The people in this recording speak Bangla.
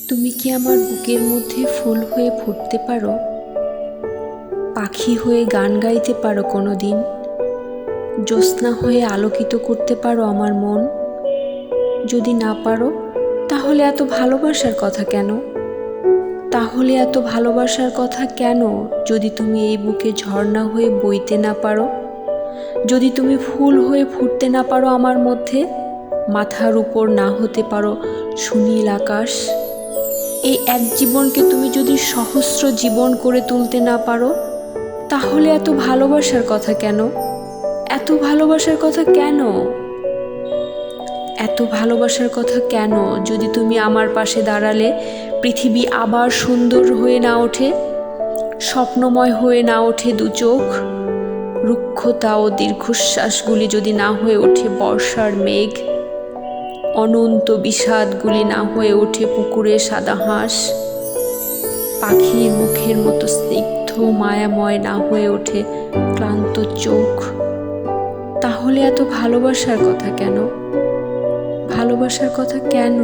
তুমি কি আমার বুকের মধ্যে ফুল হয়ে ফুটতে পারো, পাখি হয়ে গান গাইতে পারো কোনোদিন, জ্যোৎস্না হয়ে আলোকিত করতে পারো আমার মন? যদি না পারো, তাহলে এত ভালোবাসার কথা কেন? তাহলে এত ভালোবাসার কথা কেন যদি তুমি এই বুকে ঝর্ণা হয়ে বইতে না পারো? যদি তুমি ফুল হয়ে ফুটতে না পারো আমার মধ্যে, মাথার উপর না হতে পারো সুনীল আকাশ? এই এক জীবনকে তুমি যদি সহস্র জীবন করে তুলতে না পারো, তাহলে এত ভালোবাসার কথা কেন? এত ভালোবাসার কথা কেন? এত ভালোবাসার কথা কেন যদি তুমি আমার পাশে দাঁড়ালে পৃথিবী আবার সুন্দর হয়ে না ওঠে, স্বপ্নময় হয়ে না ওঠে দু চোখ, রুক্ষতা ও দীর্ঘশ্বাসগুলি যদি না হয়ে ওঠে বর্ষার মেঘ, অনন্ত বিষাদগুলি না হয়ে ওঠে পুকুরে সাদা হাঁস, পাখির মুখের মতো স্নিগ্ধ মায়াময় না হয়ে ওঠে ক্লান্ত চোখ, তাহলে এত ভালোবাসার কথা কেন? ভালোবাসার কথা কেন?